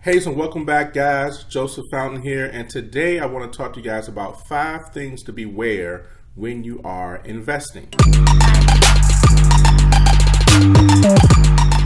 Hey, so welcome back, guys. Joseph Fountain here, and today I want to talk to you guys about 5 things to beware when you are investing.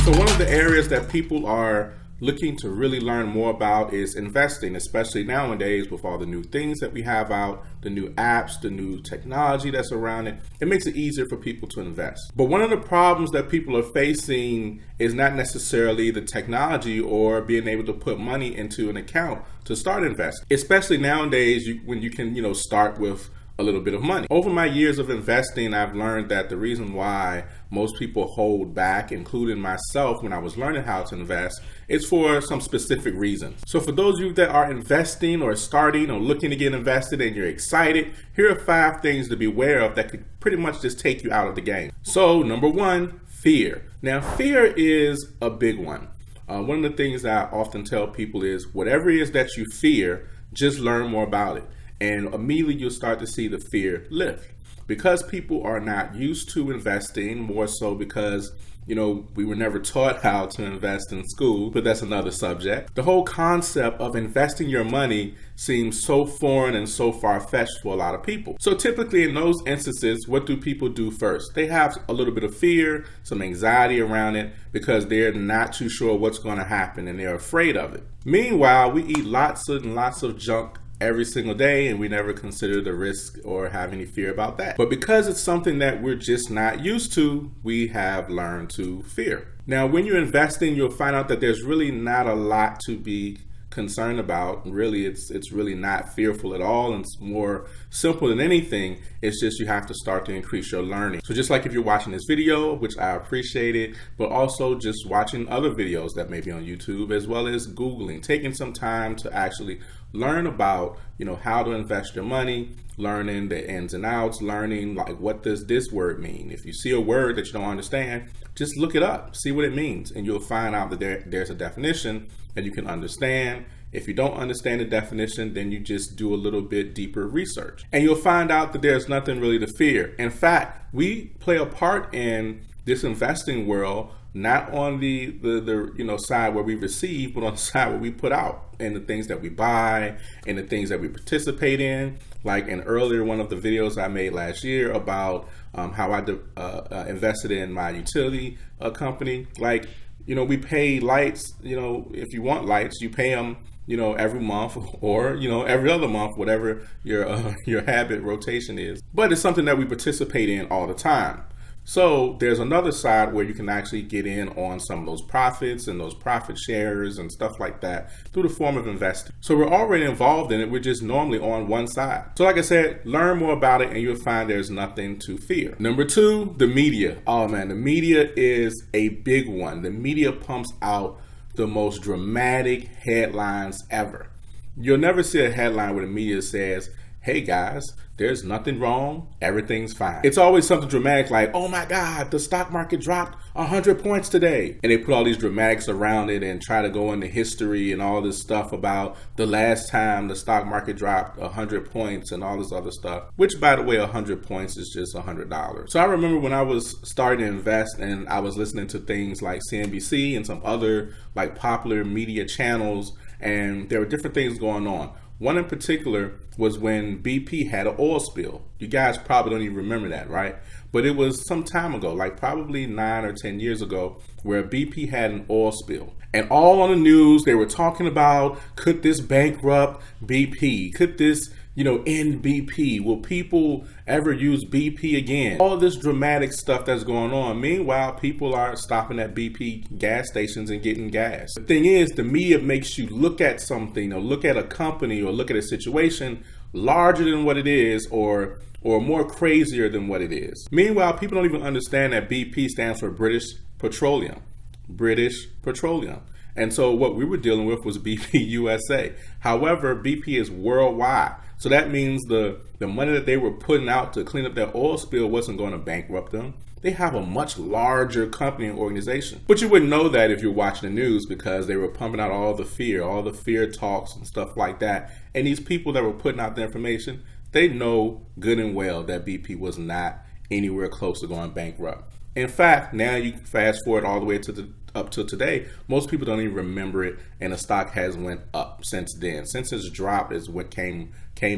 So one of the areas that people are looking to really learn more about is investing, especially nowadays with all the new things that we have out, the new apps, the new technology that's around it. It makes it easier for people to invest. But one of the problems that people are facing is not necessarily the technology or being able to put money into an account to start investing, especially nowadays when you can, start with a little bit of money. Over my years of investing, I've learned that the reason why most people hold back, including myself when I was learning how to invest, is for some specific reasons. So for those of you that are investing or starting or looking to get invested and you're excited, here are 5 things to be aware of that could pretty much just take you out of the game. So number 1, fear. Now fear is a big one. One of the things that I often tell people is whatever it is that you fear, just learn more about it. And immediately you'll start to see the fear lift. Because people are not used to investing, more so because, we were never taught how to invest in school, but that's another subject. The whole concept of investing your money seems so foreign and so far-fetched for a lot of people. So typically in those instances, what do people do first? They have a little bit of fear, some anxiety around it because they're not too sure what's going to happen and they're afraid of it. Meanwhile, we eat lots and lots of junk every single day, and we never consider the risk or have any fear about that. But because it's something that we're just not used to, we have learned to fear. Now, when you're investing, you'll find out that there's really not a lot to be concerned about. Really, it's really not fearful at all, and it's more simple than anything. It's just you have to start to increase your learning. So just like if you're watching this video, which I appreciate it, but also just watching other videos that may be on YouTube, as well as Googling, taking some time to actually learn about, how to invest your money, learning the ins and outs, learning like what does this word mean. If you see a word that you don't understand, just look it up, see what it means, and you'll find out that there's a definition that you can understand. If you don't understand the definition, then you just do a little bit deeper research. And you'll find out that there's nothing really to fear. In fact, we play a part in this investing world, not on the side where we receive, but on the side where we put out, and the things that we buy and the things that we participate in. Like in earlier one of the videos I made last year about how I invested in my utility company. Like, we pay lights, if you want lights, you pay them, every month or, every other month, whatever your habit rotation is. But it's something that we participate in all the time. So there's another side where you can actually get in on some of those profits and those profit shares and stuff like that through the form of investing. So we're already involved in it. We're just normally on one side. So like I said, learn more about it and you'll find there's nothing to fear. Number 2, the media. Oh man, the media is a big one. The media pumps out the most dramatic headlines ever. You'll never see a headline where the media says, hey guys, there's nothing wrong, everything's fine. It's always something dramatic like, oh my God, the stock market dropped 100 points today. And they put all these dramatics around it and try to go into history and all this stuff about the last time the stock market dropped 100 points and all this other stuff, which by the way, 100 points is just $100. So I remember when I was starting to invest and I was listening to things like CNBC and some other like popular media channels, and there were different things going on. One in particular was when BP had an oil spill. You guys probably don't even remember that, right? But it was some time ago, like probably 9 or 10 years ago, where BP had an oil spill. And all on the news, they were talking about, could this bankrupt BP? Could this, end BP? Will people ever use BP again? All this dramatic stuff that's going on. Meanwhile, people are stopping at BP gas stations and getting gas. The thing is, the media makes you look at something or look at a company or look at a situation larger than what it is or more crazier than what it is. Meanwhile, people don't even understand that BP stands for British Petroleum. British Petroleum. And so what we were dealing with was BP USA. However, BP is worldwide. So that means the money that they were putting out to clean up that oil spill wasn't going to bankrupt them. They have a much larger company and organization. But you wouldn't know that if you're watching the news because they were pumping out all the fear talks and stuff like that. And these people that were putting out the information, they know good and well that BP was not anywhere close to going bankrupt. In fact, now you fast forward all the way to up till today, most people don't even remember it, and the stock has went up since then. Since it's dropped, is what came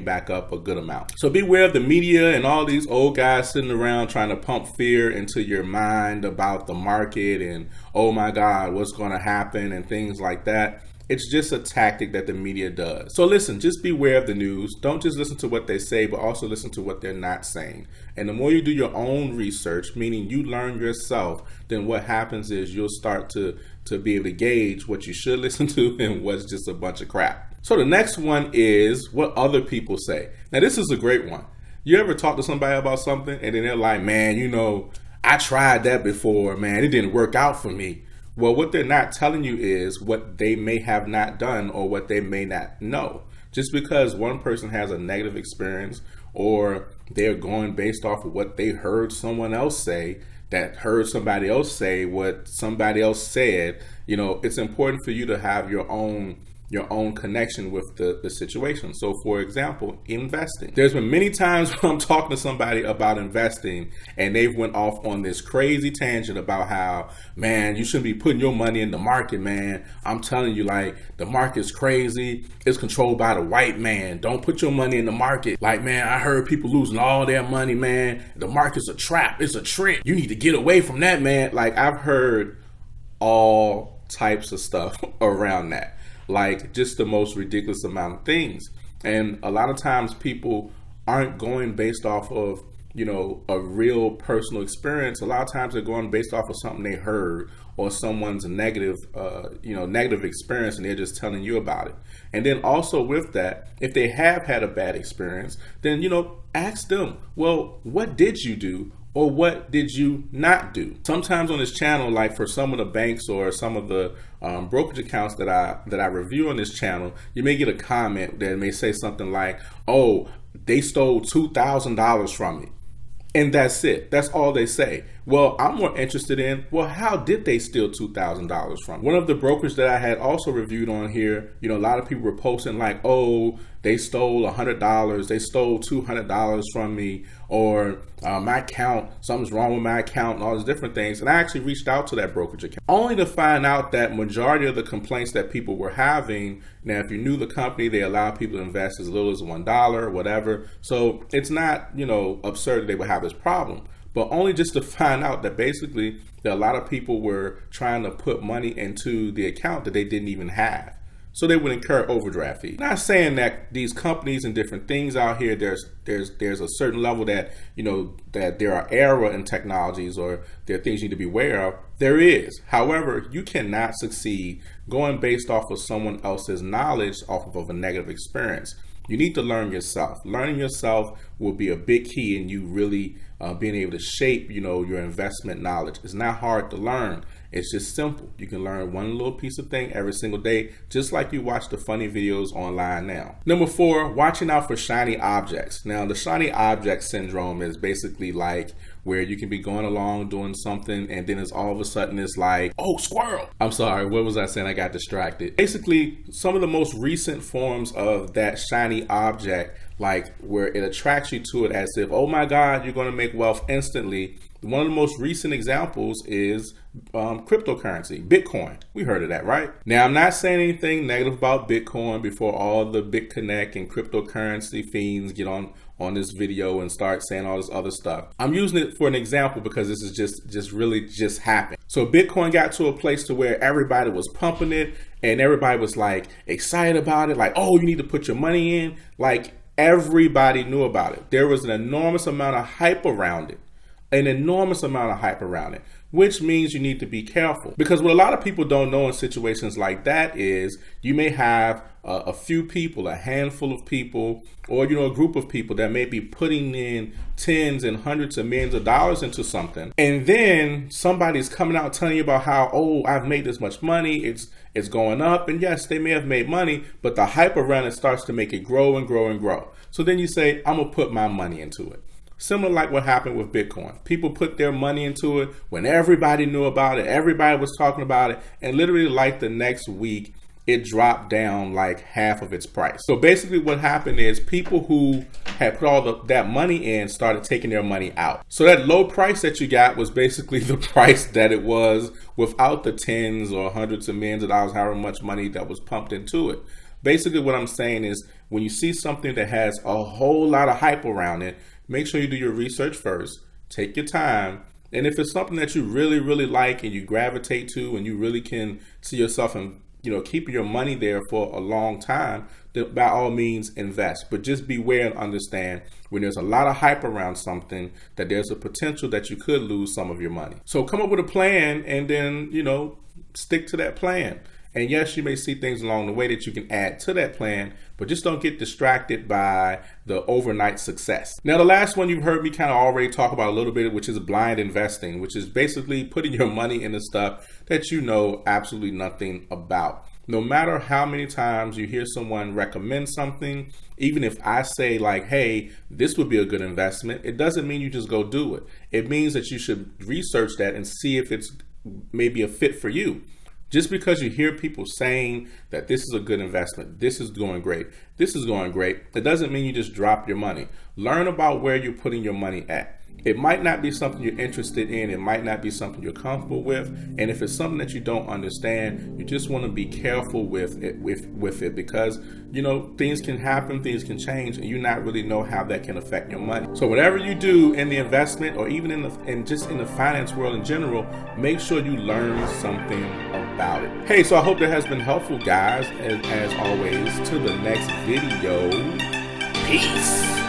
back up a good amount. So beware of the media and all these old guys sitting around trying to pump fear into your mind about the market and, oh my God, what's going to happen and things like that. It's just a tactic that the media does. So listen, just beware of the news. Don't just listen to what they say, but also listen to what they're not saying. And the more you do your own research, meaning you learn yourself, then what happens is you'll start to be able to gauge what you should listen to and what's just a bunch of crap. So the next one is what other people say. Now this is a great one. You ever talk to somebody about something and then they're like, man, you know, I tried that before, man, it didn't work out for me. Well, what they're not telling you is what they may have not done or what they may not know. Just because one person has a negative experience or they're going based off of what they heard someone else say, that heard somebody else say what somebody else said, you know, it's important for you to have your own connection with the situation. So for example, investing. There's been many times when I'm talking to somebody about investing and they've went off on this crazy tangent about how, man, you shouldn't be putting your money in the market, man. I'm telling you, like, the market's crazy. It's controlled by the white man. Don't put your money in the market. Like, man, I heard people losing all their money, man. The market's a trap. It's a trick. You need to get away from that, man. Like, I've heard all types of stuff around that. Like just the most ridiculous amount of things. And a lot of times people aren't going based off of, you know, a real personal experience. A lot of times they're going based off of something they heard or someone's negative experience, and they're just telling you about it. And then also with that, if they have had a bad experience, then, you know, ask them, well, what did you do? Or what did you not do? Sometimes on this channel, like for some of the banks or some of the brokerage accounts that I review on this channel, you may get a comment that may say something like, oh, they stole $2,000 from me. And that's it. That's all they say. Well, I'm more interested in, well, how did they steal $2,000 from me? One of the brokers that I had also reviewed on here, you know, a lot of people were posting like, oh, they stole $100, they stole $200 from me, or my account, something's wrong with my account, and all these different things. And I actually reached out to that brokerage account, only to find out that majority of the complaints that people were having, now if you knew the company, they allow people to invest as little as $1 or whatever. So it's not, you know, absurd that they would have this problem. But only just to find out that basically that a lot of people were trying to put money into the account that they didn't even have. So they would incur overdraft fees. Not saying that these companies and different things out here, there's a certain level that, you know, that there are error in technologies or there are things you need to be aware of. There is. However, you cannot succeed going based off of someone else's knowledge off of a negative experience. You need to learn yourself. Learning yourself will be a big key in you really being able to shape, you know, your investment knowledge. It's not hard to learn. It's just simple. You can learn one little piece of thing every single day, just like you watch the funny videos online now. Number 4, watching out for shiny objects. Now, the shiny object syndrome is basically like where you can be going along doing something and then it's all of a sudden it's like, oh, squirrel. I'm sorry, what was I saying? I got distracted. Basically, some of the most recent forms of that shiny object, like where it attracts you to it as if, oh my God, you're going to make wealth instantly. One of the most recent examples is cryptocurrency, Bitcoin. We heard of that, right? Now, I'm not saying anything negative about Bitcoin before all the BitConnect and cryptocurrency fiends get on this video and start saying all this other stuff. I'm using it for an example because this is just really happened. So Bitcoin got to a place to where everybody was pumping it and everybody was like excited about it. Like, oh, you need to put your money in. Like everybody knew about it. There was an enormous amount of hype around it. Which means you need to be careful, because what a lot of people don't know in situations like that is you may have a few people, a handful of people, or, you know, a group of people that may be putting in tens and hundreds of millions of dollars into something. And then somebody's coming out telling you about how, oh, I've made this much money. It's going up. And yes, they may have made money, but the hype around it starts to make it grow and grow and grow. So then you say, I'm going to put my money into it. Similar like what happened with Bitcoin. People put their money into it when everybody knew about it, everybody was talking about it, and literally like the next week, it dropped down like half of its price. So basically what happened is people who had put all that money in started taking their money out. So that low price that you got was basically the price that it was without the tens or hundreds of millions of dollars, however much money that was pumped into it. Basically what I'm saying is when you see something that has a whole lot of hype around it, make sure you do your research first, take your time. And if it's something that you really, really like and you gravitate to and you really can see yourself in, keeping your money there for a long time, then by all means invest. But just beware and understand when there's a lot of hype around something that there's a potential that you could lose some of your money. So come up with a plan and then, stick to that plan. And yes, you may see things along the way that you can add to that plan, but just don't get distracted by the overnight success. Now, the last one you've heard me kind of already talk about a little bit, which is blind investing, which is basically putting your money into stuff that you know absolutely nothing about. No matter how many times you hear someone recommend something, even if I say like, hey, this would be a good investment, it doesn't mean you just go do it. It means that you should research that and see if it's maybe a fit for you. Just because you hear people saying that this is a good investment, this is going great, it doesn't mean you just drop your money. Learn about where you're putting your money at. It might not be something you're interested in. It might not be something you're comfortable with. And if it's something that you don't understand, you just want to be careful with it because, things can happen, things can change, and you not really know how that can affect your money. So whatever you do in the investment or even in the finance world in general, make sure you learn something about it. Hey, so I hope that has been helpful, guys. As always, to the next video. Peace.